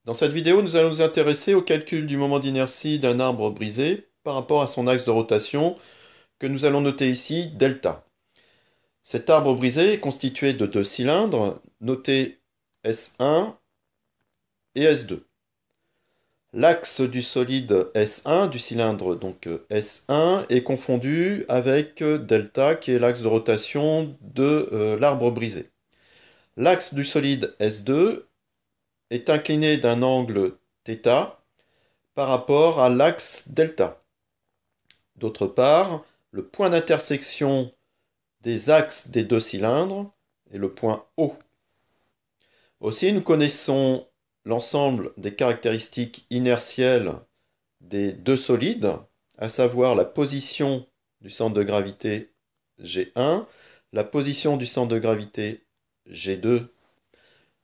Dans cette vidéo, nous allons nous intéresser au calcul du moment d'inertie d'un arbre brisé par rapport à son axe de rotation que nous allons noter ici delta. Cet arbre brisé est constitué de deux cylindres notés S1 et S2. L'axe du solide S1, du cylindre donc S1, est confondu avec delta qui est l'axe de rotation de l'arbre brisé. L'axe du solide S2 est incliné d'un angle θ par rapport à l'axe delta. D'autre part, le point d'intersection des axes des deux cylindres est le point O. Aussi, nous connaissons l'ensemble des caractéristiques inertielles des deux solides, à savoir la position du centre de gravité G1, la position du centre de gravité G2,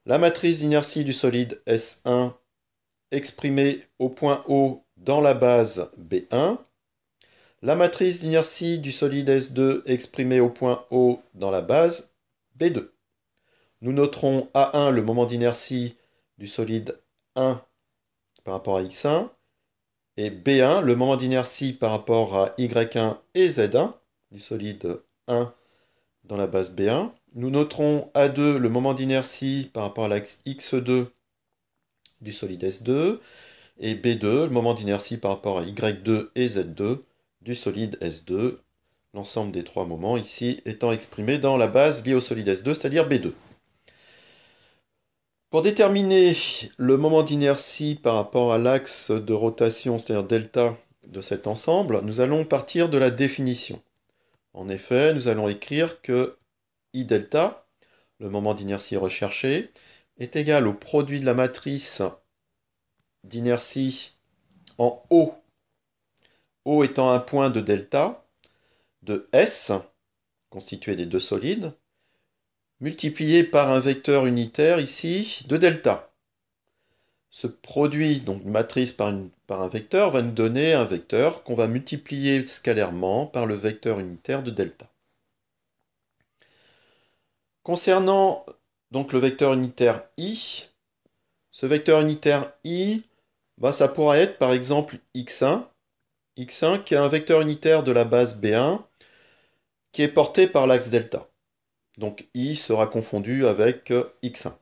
la matrice d'inertie du solide S1 exprimée au point O dans la base B1, la matrice d'inertie du solide S2 exprimée au point O dans la base B2. Nous noterons A1 le moment d'inertie du solide 1 par rapport à X1 et B1 le moment d'inertie par rapport à Y1 et Z1 du solide 1 dans la base B1. Nous noterons A2 le moment d'inertie par rapport à l'axe X2 du solide S2 et B2 le moment d'inertie par rapport à Y2 et Z2 du solide S2, l'ensemble des trois moments ici étant exprimé dans la base liée au solide S2, c'est-à-dire B2. Pour déterminer le moment d'inertie par rapport à l'axe de rotation, c'est-à-dire delta de cet ensemble, nous allons partir de la définition. En effet, nous allons écrire que I delta, le moment d'inertie recherché, est égal au produit de la matrice d'inertie en O, O étant un point de delta, de S, constitué des deux solides, multiplié par un vecteur unitaire ici de delta. Ce produit, donc matrice par un vecteur, va nous donner un vecteur qu'on va multiplier scalairement par le vecteur unitaire de delta. Concernant donc le vecteur unitaire I, ce vecteur unitaire I, ça pourra être par exemple x1 qui est un vecteur unitaire de la base B1 qui est porté par l'axe delta. Donc I sera confondu avec x1.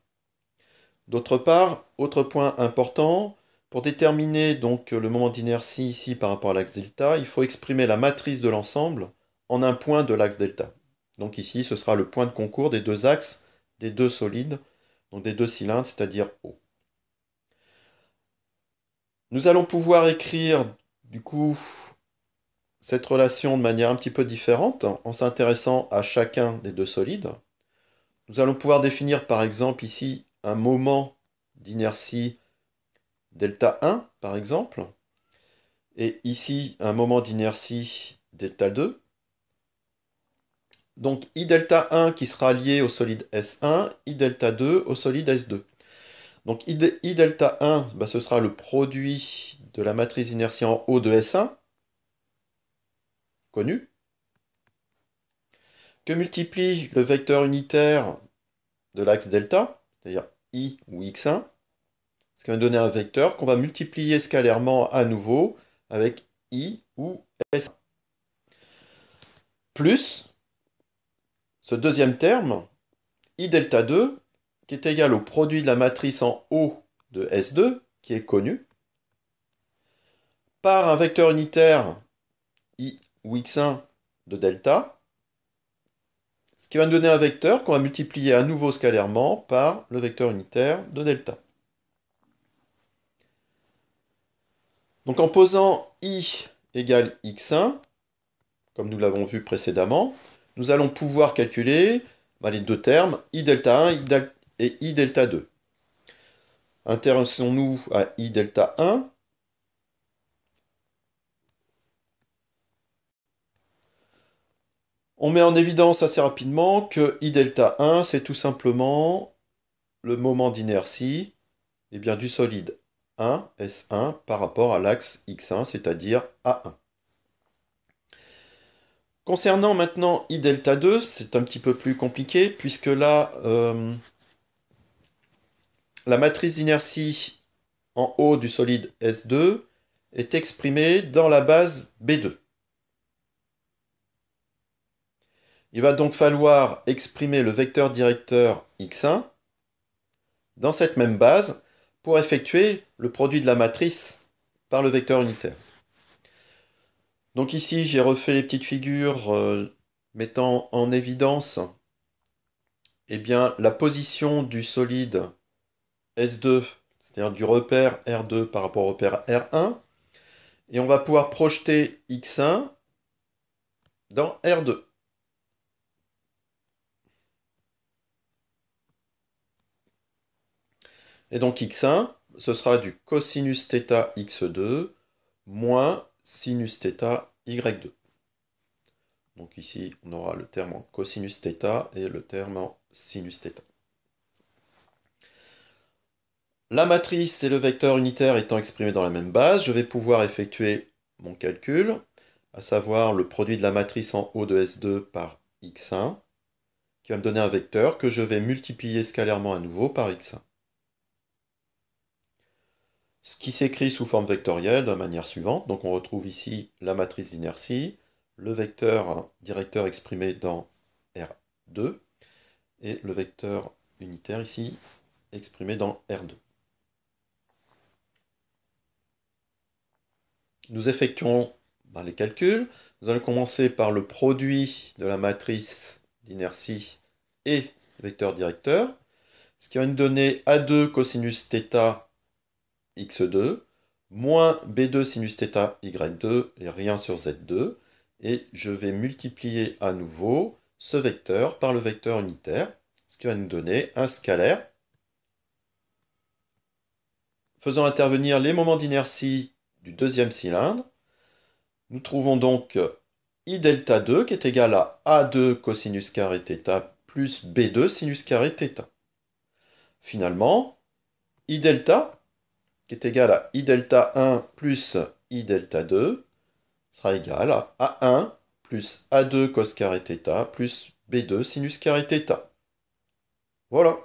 D'autre part, autre point important, pour déterminer donc le moment d'inertie ici par rapport à l'axe delta, il faut exprimer la matrice de l'ensemble en un point de l'axe delta. Donc ici, ce sera le point de concours des deux axes, des deux solides, donc des deux cylindres, c'est-à-dire O. Nous allons pouvoir écrire, du coup, cette relation de manière un petit peu différente, en s'intéressant à chacun des deux solides. Nous allons pouvoir définir, par exemple, ici, un moment d'inertie delta 1, par exemple, et ici, un moment d'inertie delta 2. Donc, I delta 1 qui sera lié au solide S1, I delta 2 au solide S2. Donc, I delta 1, ce sera le produit de la matrice d'inertie en O de S1, connu, que multiplie le vecteur unitaire de l'axe delta, c'est-à-dire I ou X1, ce qui va nous donner un vecteur qu'on va multiplier scalairement à nouveau avec I ou S1. Plus ce deuxième terme, I delta 2, qui est égal au produit de la matrice en O de S2, qui est connu, par un vecteur unitaire I ou X1 de delta, ce qui va nous donner un vecteur qu'on va multiplier à nouveau scalairement par le vecteur unitaire de delta. Donc en posant I égale X1, comme nous l'avons vu précédemment, nous allons pouvoir calculer les deux termes, I delta 1 et I delta 2. Intéressons-nous à I delta 1. On met en évidence assez rapidement que I delta 1, c'est tout simplement le moment d'inertie du solide 1, S1, par rapport à l'axe X1, c'est-à-dire A1. Concernant maintenant I delta 2, c'est un petit peu plus compliqué, puisque là, la matrice d'inertie en haut du solide S2 est exprimé dans la base B2. Il va donc falloir exprimer le vecteur directeur x1 dans cette même base pour effectuer le produit de la matrice par le vecteur unitaire. Donc ici, j'ai refait les petites figures mettant en évidence la position du solide S2, c'est-à-dire du repère R2 par rapport au repère R1, et on va pouvoir projeter x1 dans R2. Et donc x1, ce sera du cosinus θ x2 moins sinus θ y2. Donc ici, on aura le terme en cosinus θ et le terme en sinus θ. La matrice et le vecteur unitaire étant exprimés dans la même base, je vais pouvoir effectuer mon calcul, à savoir le produit de la matrice en haut de S2 par x1, qui va me donner un vecteur que je vais multiplier scalairement à nouveau par x1. Ce qui s'écrit sous forme vectorielle de la manière suivante. Donc on retrouve ici la matrice d'inertie, le vecteur directeur exprimé dans R2, et le vecteur unitaire ici exprimé dans R2. Nous effectuons les calculs. Nous allons commencer par le produit de la matrice d'inertie et le vecteur directeur, ce qui va nous donner A2 cosinus θ x2 moins B2 sinus θ y2 et rien sur z2. Et je vais multiplier à nouveau ce vecteur par le vecteur unitaire, ce qui va nous donner un scalaire. Faisant intervenir les moments d'inertie du deuxième cylindre, nous trouvons donc I delta 2 qui est égal à A2 cosinus carré θ plus B2 sinus carré θ. Finalement, I delta, qui est égal à I delta 1 plus I delta 2, sera égal à A1 plus A2 cos carré θ plus B2 sinus carré θ. Voilà.